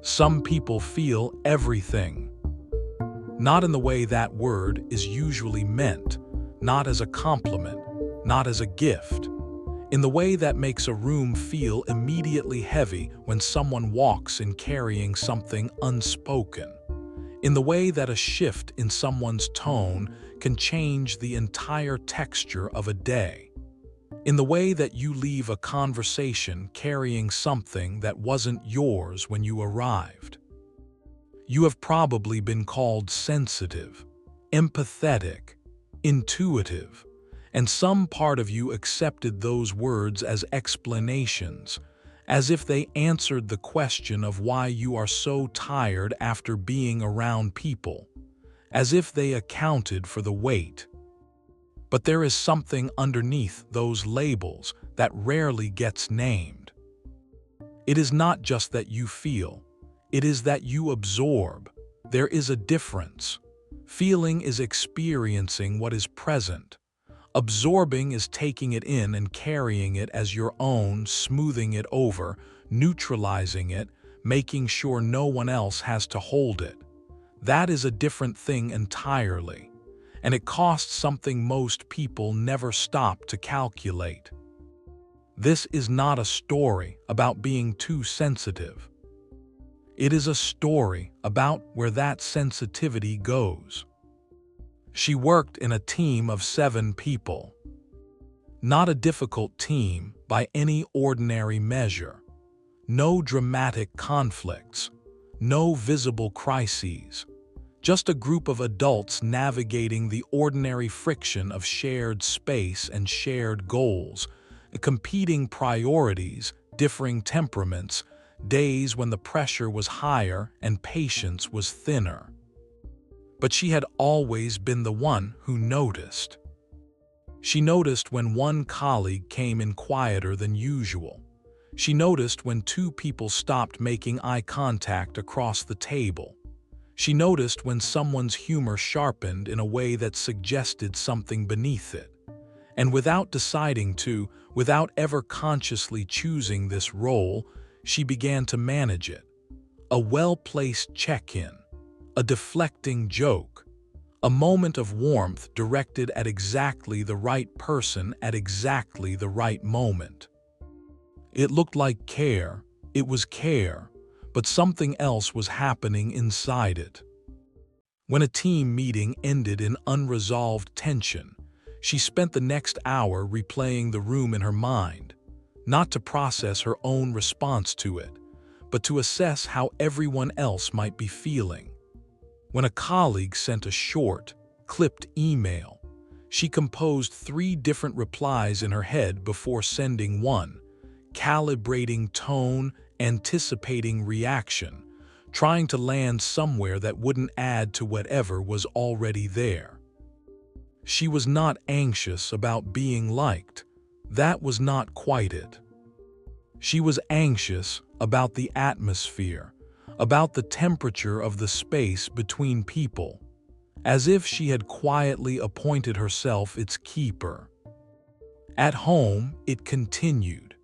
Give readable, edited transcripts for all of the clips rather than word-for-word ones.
Some people feel everything. Not in the way that word is usually meant, not as a compliment, not as a gift. In the way that makes a room feel immediately heavy when someone walks in carrying something unspoken. In the way that a shift in someone's tone can change the entire texture of a day. In the way that you leave a conversation carrying something that wasn't yours when you arrived. You have probably been called sensitive, empathetic, intuitive, and some part of you accepted those words as explanations, as if they answered the question of why you are so tired after being around people, as if they accounted for the weight. But there is something underneath those labels that rarely gets named. It is not just that you feel, it is that you absorb. There is a difference. Feeling is experiencing what is present. Absorbing is taking it in and carrying it as your own, smoothing it over, neutralizing it, making sure no one else has to hold it. That is a different thing entirely, and it costs something most people never stop to calculate. This is not a story about being too sensitive. It is a story about where that sensitivity goes. She worked in a team of 7 people. Not a difficult team by any ordinary measure. No dramatic conflicts. No visible crises. Just a group of adults navigating the ordinary friction of shared space and shared goals, competing priorities, differing temperaments, days when the pressure was higher and patience was thinner. But she had always been the one who noticed. She noticed when one colleague came in quieter than usual. She noticed when 2 people stopped making eye contact across the table. She noticed when someone's humor sharpened in a way that suggested something beneath it. And without deciding to, without ever consciously choosing this role, she began to manage it. A well-placed check-in. A deflecting joke, a moment of warmth directed at exactly the right person at exactly the right moment. It looked like care, it was care, but something else was happening inside it. When a team meeting ended in unresolved tension, she spent the next hour replaying the room in her mind, not to process her own response to it, but to assess how everyone else might be feeling. When a colleague sent a short, clipped email, she composed 3 different replies in her head before sending one, calibrating tone, anticipating reaction, trying to land somewhere that wouldn't add to whatever was already there. She was not anxious about being liked. That was not quite it. She was anxious about the atmosphere, about the temperature of the space between people, as if she had quietly appointed herself its keeper. At home, it continued.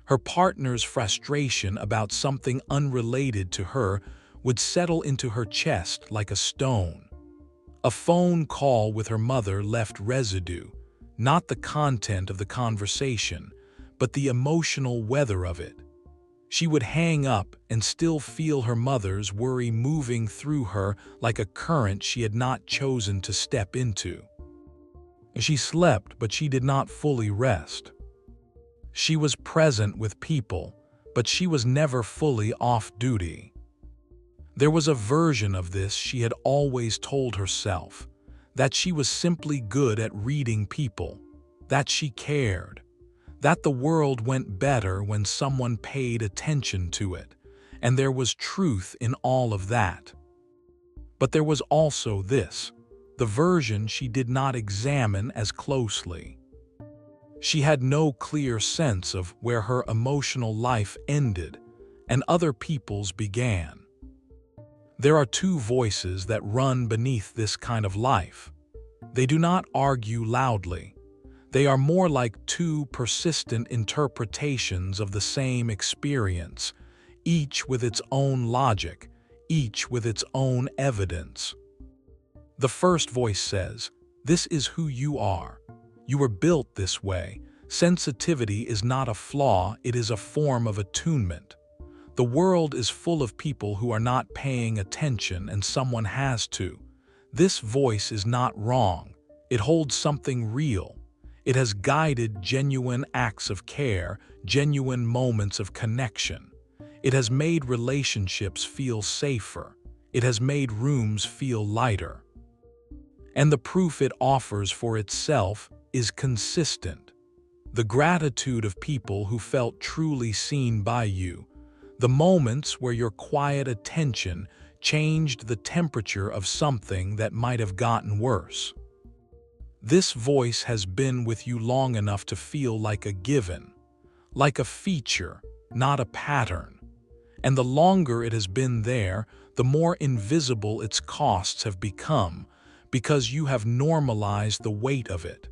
Her partner's frustration about something unrelated to her would settle into her chest like a stone. A phone call with her mother left residue, not the content of the conversation, but the emotional weather of it. She would hang up and still feel her mother's worry moving through her like a current she had not chosen to step into. She slept, but she did not fully rest. She was present with people, but she was never fully off duty. There was a version of this she had always told herself, that she was simply good at reading people, that she cared, that the world went better when someone paid attention to it, and there was truth in all of that. But there was also this, the version she did not examine as closely. She had no clear sense of where her emotional life ended and other people's began. There are 2 voices that run beneath this kind of life. They do not argue loudly. They are more like 2 persistent interpretations of the same experience, each with its own logic, each with its own evidence. The first voice says, "This is who you are. You were built this way. Sensitivity is not a flaw, it is a form of attunement. The world is full of people who are not paying attention, and someone has to. This voice is not wrong. It holds something real. It has guided genuine acts of care, genuine moments of connection. It has made relationships feel safer. It has made rooms feel lighter. And the proof it offers for itself is consistent. The gratitude of people who felt truly seen by you, the moments where your quiet attention changed the temperature of something that might have gotten worse. This voice has been with you long enough to feel like a given, like a feature, not a pattern. And the longer it has been there, the more invisible its costs have become, because you have normalized the weight of it,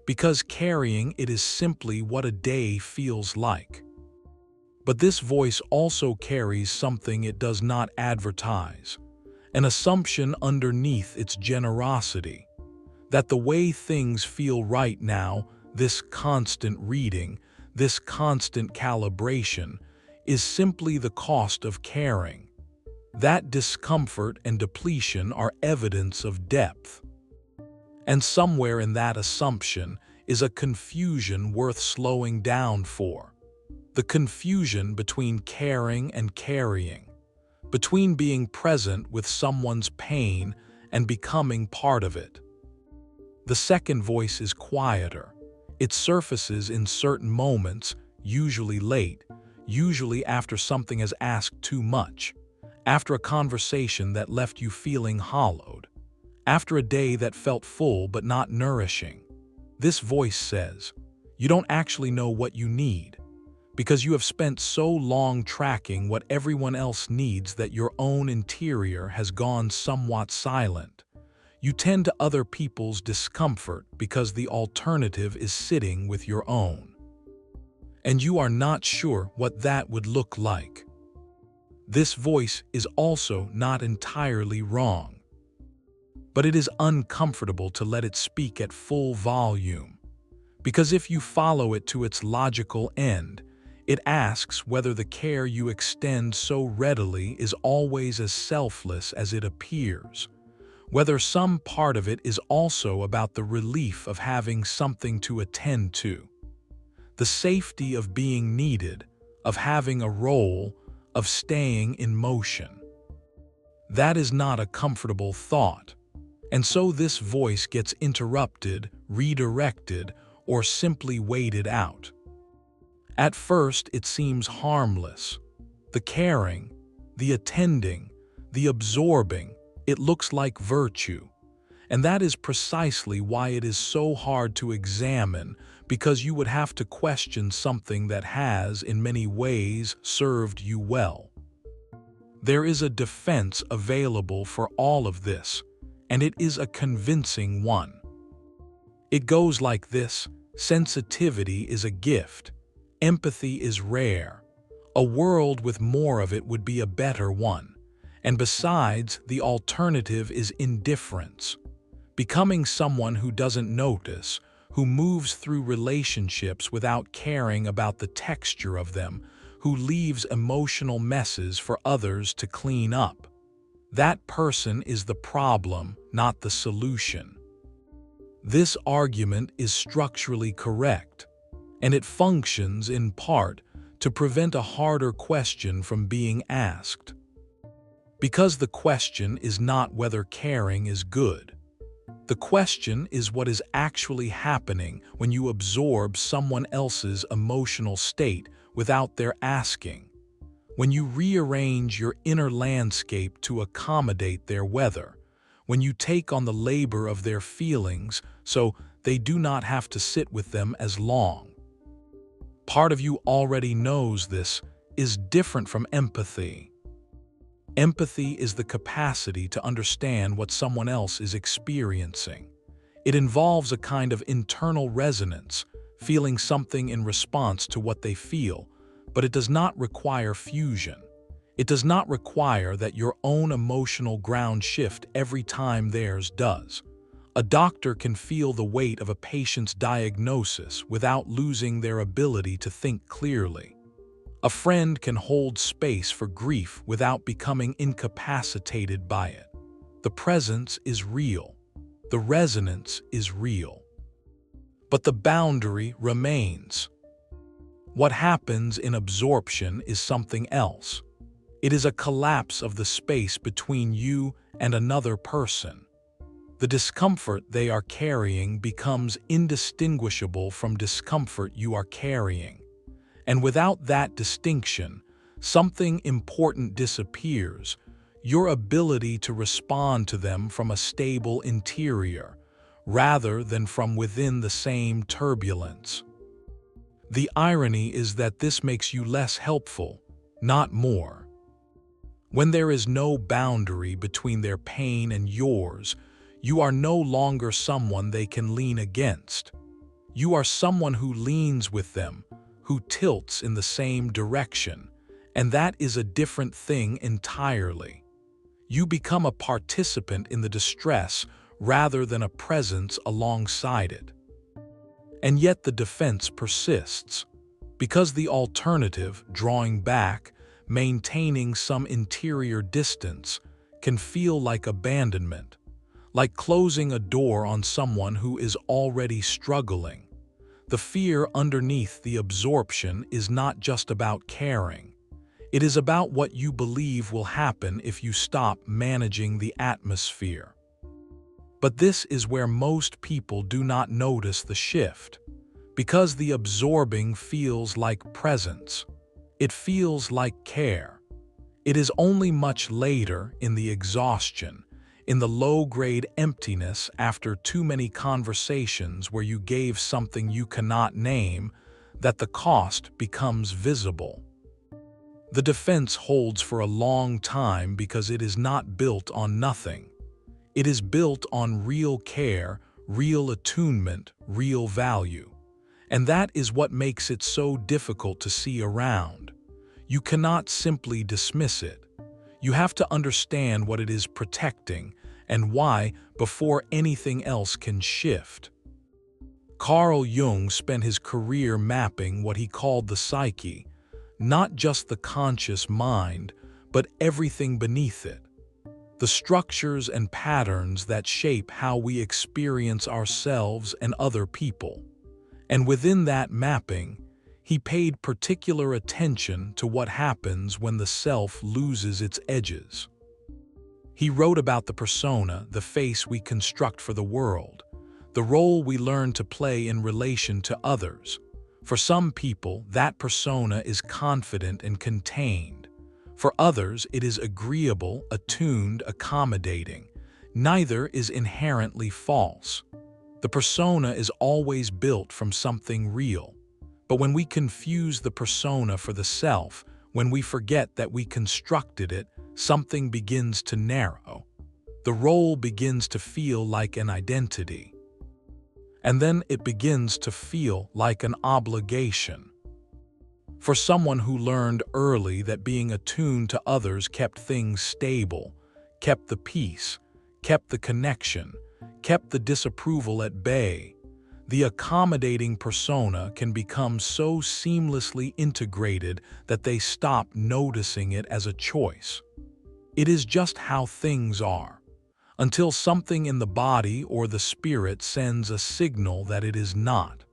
because carrying it is simply what a day feels like. But this voice also carries something it does not advertise, an assumption underneath its generosity, that the way things feel right now, this constant reading, this constant calibration, is simply the cost of caring. That discomfort and depletion are evidence of depth. And somewhere in that assumption is a confusion worth slowing down for. The confusion between caring and carrying, between being present with someone's pain and becoming part of it. The second voice is quieter. It surfaces in certain moments, usually late, usually after something has asked too much, after a conversation that left you feeling hollowed, after a day that felt full but not nourishing. This voice says, "You don't actually know what you need, because you have spent so long tracking what everyone else needs that your own interior has gone somewhat silent. You tend to other people's discomfort because the alternative is sitting with your own. And you are not sure what that would look like." This voice is also not entirely wrong, but it is uncomfortable to let it speak at full volume, because if you follow it to its logical end, it asks whether the care you extend so readily is always as selfless as it appears, whether some part of it is also about the relief of having something to attend to, the safety of being needed, of having a role, of staying in motion. That is not a comfortable thought, and so this voice gets interrupted, redirected, or simply waited out. At first, it seems harmless. The caring, the attending, the absorbing, it looks like virtue. And that is precisely why it is so hard to examine, because you would have to question something that has, in many ways, served you well. There is a defense available for all of this, and it is a convincing one. It goes like this: sensitivity is a gift. Empathy is rare. A world with more of it would be a better one. And besides, the alternative is indifference. Becoming someone who doesn't notice, who moves through relationships without caring about the texture of them, who leaves emotional messes for others to clean up. That person is the problem, not the solution. This argument is structurally correct, and it functions in part to prevent a harder question from being asked. Because the question is not whether caring is good. The question is what is actually happening when you absorb someone else's emotional state without their asking, when you rearrange your inner landscape to accommodate their weather, when you take on the labor of their feelings so they do not have to sit with them as long. Part of you already knows this is different from empathy. Empathy is the capacity to understand what someone else is experiencing. It involves a kind of internal resonance, feeling something in response to what they feel, but it does not require fusion. It does not require that your own emotional ground shift every time theirs does. A doctor can feel the weight of a patient's diagnosis without losing their ability to think clearly. A friend can hold space for grief without becoming incapacitated by it. The presence is real. The resonance is real. But the boundary remains. What happens in absorption is something else. It is a collapse of the space between you and another person. The discomfort they are carrying becomes indistinguishable from discomfort you are carrying. And without that distinction, something important disappears: your ability to respond to them from a stable interior, rather than from within the same turbulence. The irony is that this makes you less helpful, not more. When there is no boundary between their pain and yours, you are no longer someone they can lean against. You are someone who leans with them, who tilts in the same direction, and that is a different thing entirely. You become a participant in the distress rather than a presence alongside it. And yet the defense persists, because the alternative, drawing back, maintaining some interior distance, can feel like abandonment, like closing a door on someone who is already struggling. The fear underneath the absorption is not just about caring. It is about what you believe will happen if you stop managing the atmosphere. But this is where most people do not notice the shift, because the absorbing feels like presence. It feels like care. It is only much later, in the exhaustion, in the low-grade emptiness after too many conversations where you gave something you cannot name, that the cost becomes visible. The defense holds for a long time because it is not built on nothing. It is built on real care, real attunement, real value. And that is what makes it so difficult to see around. You cannot simply dismiss it. You have to understand what it is protecting and why before anything else can shift. Carl Jung spent his career mapping what he called the psyche, not just the conscious mind, but everything beneath it. The structures and patterns that shape how we experience ourselves and other people. And within that mapping, he paid particular attention to what happens when the self loses its edges. He wrote about the persona, the face we construct for the world, the role we learn to play in relation to others. For some people, that persona is confident and contained. For others, it is agreeable, attuned, accommodating. Neither is inherently false. The persona is always built from something real. But when we confuse the persona for the self, when we forget that we constructed it, something begins to narrow. The role begins to feel like an identity. And then it begins to feel like an obligation. For someone who learned early that being attuned to others kept things stable, kept the peace, kept the connection, kept the disapproval at bay, the accommodating persona can become so seamlessly integrated that they stop noticing it as a choice. It is just how things are, until something in the body or the spirit sends a signal that it is not.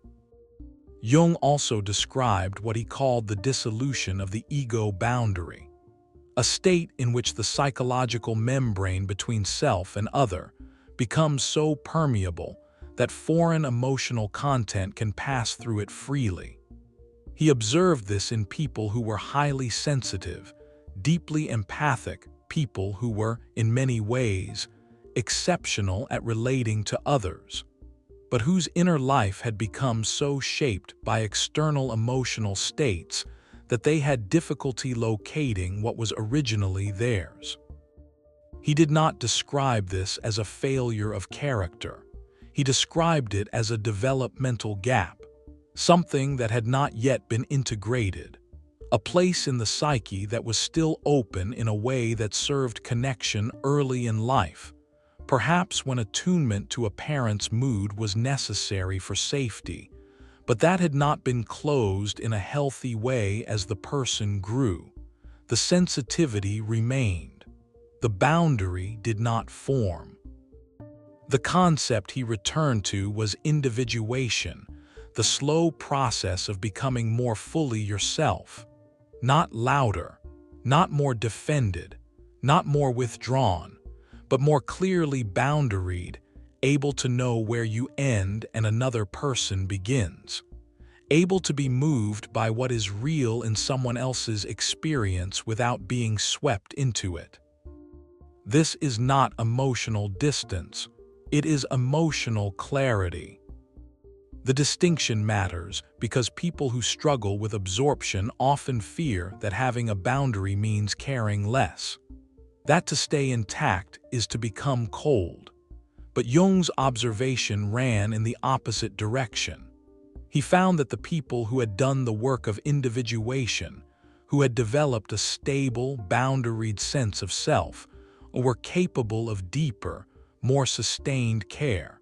Jung also described what he called the dissolution of the ego boundary, a state in which the psychological membrane between self and other becomes so permeable that foreign emotional content can pass through it freely. He observed this in people who were highly sensitive, deeply empathic, people who were, in many ways, exceptional at relating to others, but whose inner life had become so shaped by external emotional states that they had difficulty locating what was originally theirs. He did not describe this as a failure of character. He described it as a developmental gap, something that had not yet been integrated. a place in the psyche that was still open in a way that served connection early in life, perhaps when attunement to a parent's mood was necessary for safety, but that had not been closed in a healthy way as the person grew. The sensitivity remained. The boundary did not form. The concept he returned to was individuation, the slow process of becoming more fully yourself. Not louder, not more defended, not more withdrawn, but more clearly boundaried, able to know where you end and another person begins. Able to be moved by what is real in someone else's experience without being swept into it. This is not emotional distance, it is emotional clarity. The distinction matters because people who struggle with absorption often fear that having a boundary means caring less. That to stay intact is to become cold. But Jung's observation ran in the opposite direction. He found that the people who had done the work of individuation, who had developed a stable, boundaried sense of self, were capable of deeper, more sustained care,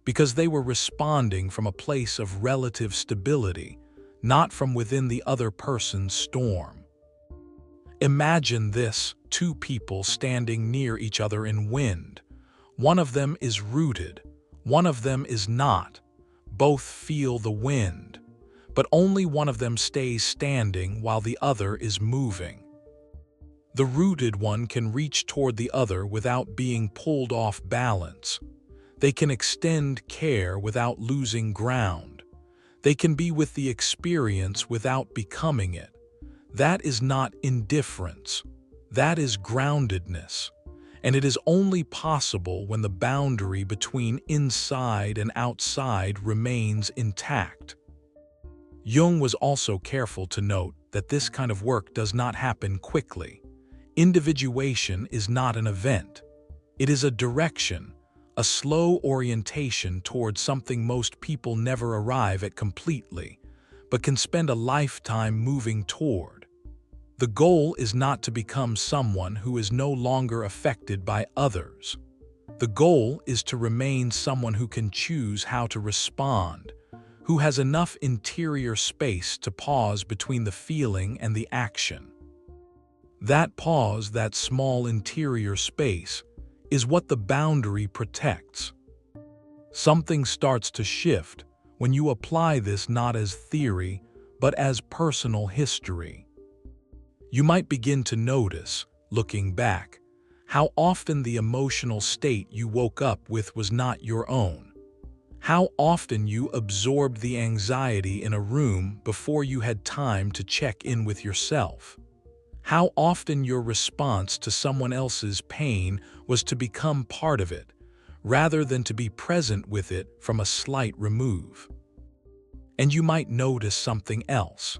because they were responding from a place of relative stability, not from within the other person's storm. Imagine this: two people standing near each other in wind. One of them is rooted, one of them is not. Both feel the wind, but only one of them stays standing while the other is moving. The rooted one can reach toward the other without being pulled off balance. They can extend care without losing ground. They can be with the experience without becoming it. That is not indifference. That is groundedness. And it is only possible when the boundary between inside and outside remains intact. Jung was also careful to note that this kind of work does not happen quickly. Individuation is not an event. It is a direction, a slow orientation towards something most people never arrive at completely, but can spend a lifetime moving toward. The goal is not to become someone who is no longer affected by others. The goal is to remain someone who can choose how to respond, who has enough interior space to pause between the feeling and the action. That pause, that small interior space, is what the boundary protects. Something starts to shift when you apply this not as theory, but as personal history. You might begin to notice, looking back, how often the emotional state you woke up with was not your own. How often you absorbed the anxiety in a room before you had time to check in with yourself. How often your response to someone else's pain was to become part of it, rather than to be present with it from a slight remove. And you might notice something else,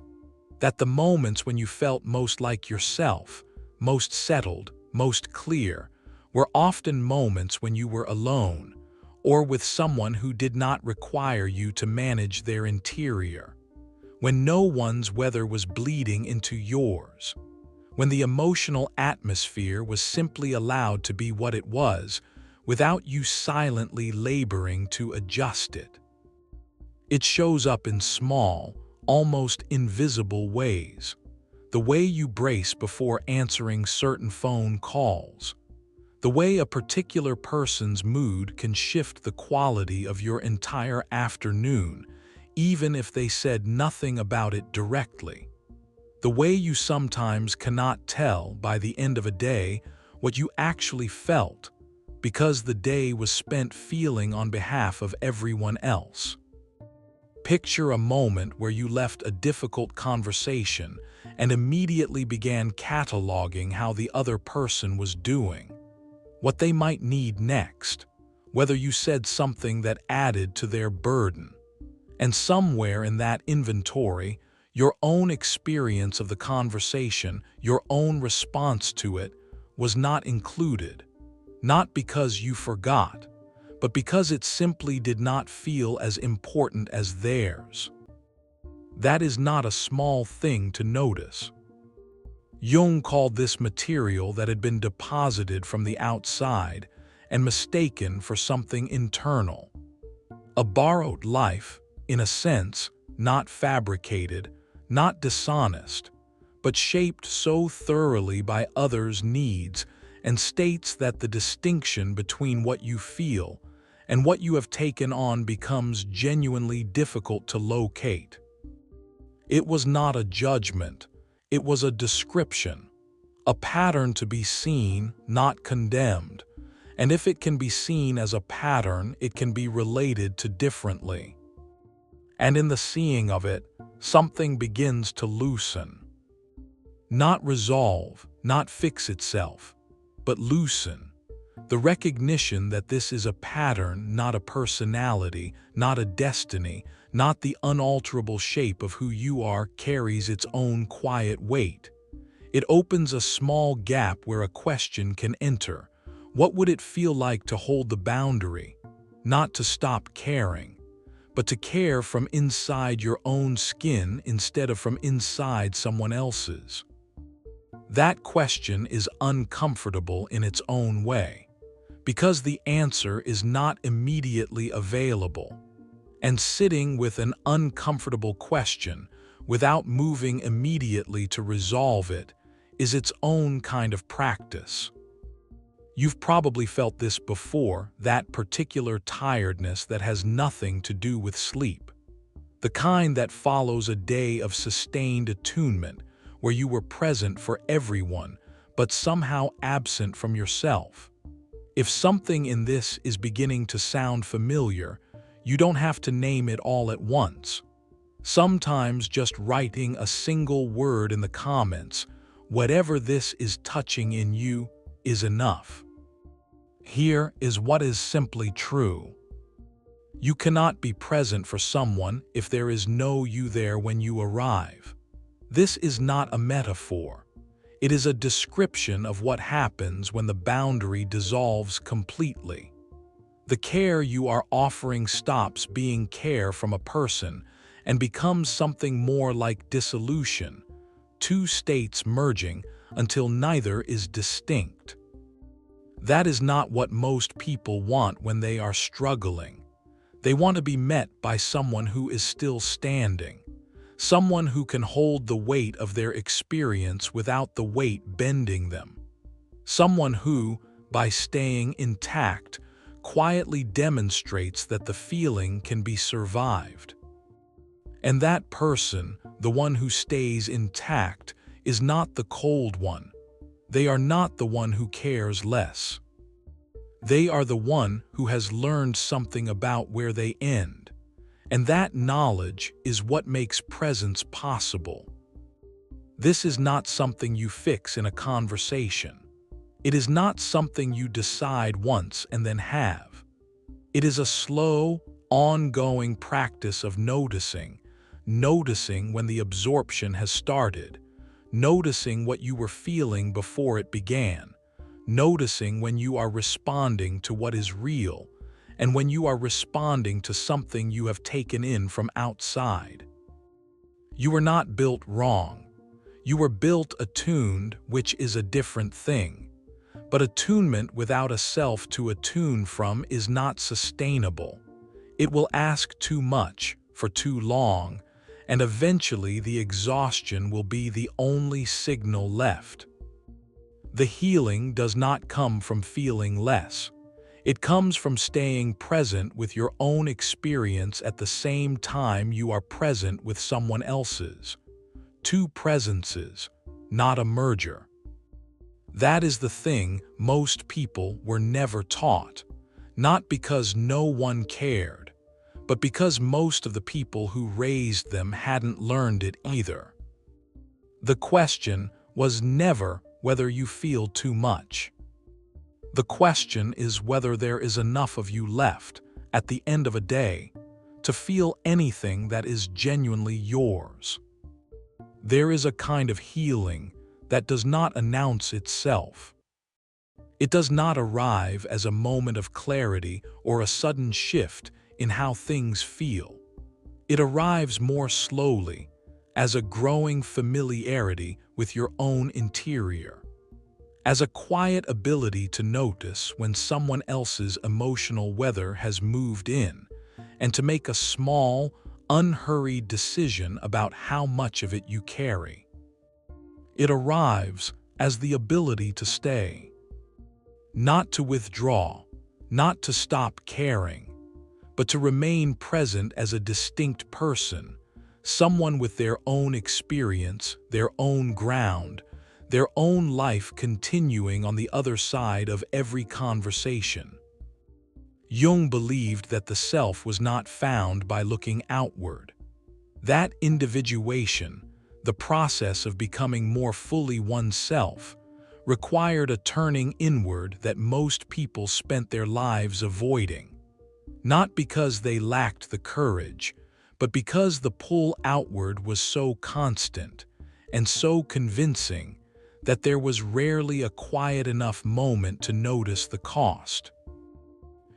that the moments when you felt most like yourself, most settled, most clear, were often moments when you were alone, or with someone who did not require you to manage their interior, when no one's weather was bleeding into yours, when the emotional atmosphere was simply allowed to be what it was, without you silently laboring to adjust it. It shows up in small, almost invisible ways. The way you brace before answering certain phone calls. The way a particular person's mood can shift the quality of your entire afternoon, even if they said nothing about it directly. The way you sometimes cannot tell by the end of a day what you actually felt, because the day was spent feeling on behalf of everyone else. Picture a moment where you left a difficult conversation and immediately began cataloging how the other person was doing, what they might need next, whether you said something that added to their burden. And somewhere in that inventory, your own experience of the conversation, your own response to it, was not included, not because you forgot, but because it simply did not feel as important as theirs. That is not a small thing to notice. Jung called this material that had been deposited from the outside and mistaken for something internal. A borrowed life, in a sense, not fabricated, not dishonest, but shaped so thoroughly by others' needs and states that the distinction between what you feel and what you have taken on becomes genuinely difficult to locate. It was not a judgment, it was a description, a pattern to be seen, not condemned, and if it can be seen as a pattern, it can be related to differently. And in the seeing of it, something begins to loosen. Not resolve, not fix itself, but loosen. The recognition that this is a pattern, not a personality, not a destiny, not the unalterable shape of who you are, carries its own quiet weight. It opens a small gap where a question can enter. What would it feel like to hold the boundary? Not to stop caring, but to care from inside your own skin instead of from inside someone else's. That question is uncomfortable in its own way, because the answer is not immediately available. And sitting with an uncomfortable question, without moving immediately to resolve it, is its own kind of practice. You've probably felt this before, that particular tiredness that has nothing to do with sleep. The kind that follows a day of sustained attunement, where you were present for everyone, but somehow absent from yourself. If something in this is beginning to sound familiar, you don't have to name it all at once. Sometimes just writing a single word in the comments, whatever this is touching in you, is enough. Here is what is simply true. You cannot be present for someone if there is no you there when you arrive. This is not a metaphor. It is a description of what happens when the boundary dissolves completely. The care you are offering stops being care from a person and becomes something more like dissolution, two states merging until neither is distinct. That is not what most people want when they are struggling. They want to be met by someone who is still standing, someone who can hold the weight of their experience without the weight bending them, someone who, by staying intact, quietly demonstrates that the feeling can be survived. And that person, the one who stays intact, is not the cold one. They are not the one who cares less. They are the one who has learned something about where they end. And that knowledge is what makes presence possible. This is not something you fix in a conversation. It is not something you decide once and then have. It is a slow, ongoing practice of noticing when the absorption has started, noticing what you were feeling before it began, noticing when you are responding to what is real, and when you are responding to something you have taken in from outside. You were not built wrong. You were built attuned, which is a different thing. But attunement without a self to attune from is not sustainable. It will ask too much for too long, and eventually the exhaustion will be the only signal left. The healing does not come from feeling less. It comes from staying present with your own experience at the same time you are present with someone else's. Two presences, not a merger. That is the thing most people were never taught, not because no one cared, but because most of the people who raised them hadn't learned it either. The question was never whether you feel too much. The question is whether there is enough of you left at the end of a day to feel anything that is genuinely yours. There is a kind of healing that does not announce itself. It does not arrive as a moment of clarity or a sudden shift in how things feel. It arrives more slowly, as a growing familiarity with your own interior, as a quiet ability to notice when someone else's emotional weather has moved in, and to make a small, unhurried decision about how much of it you carry. It arrives as the ability to stay, not to withdraw, not to stop caring, but to remain present as a distinct person, someone with their own experience, their own ground, their own life continuing on the other side of every conversation. Jung believed that the self was not found by looking outward. That individuation, the process of becoming more fully oneself, required a turning inward that most people spent their lives avoiding. Not because they lacked the courage, but because the pull outward was so constant and so convincing that there was rarely a quiet enough moment to notice the cost.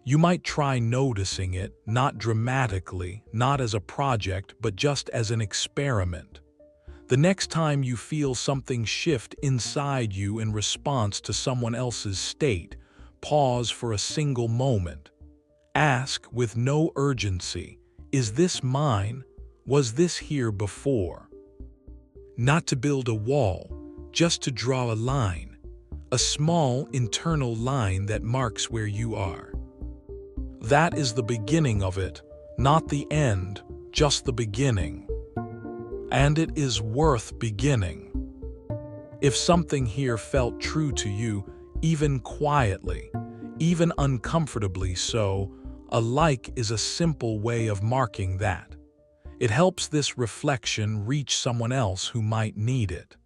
You might try noticing it, not dramatically, not as a project, but just as an experiment. The next time you feel something shift inside you in response to someone else's state, pause for a single moment. Ask with no urgency, is this mine? Was this here before? Not to build a wall, just to draw a line, a small internal line that marks where you are. That is the beginning of it, not the end, just the beginning. And it is worth beginning. If something here felt true to you, even quietly, even uncomfortably so, a like is a simple way of marking that. It helps this reflection reach someone else who might need it.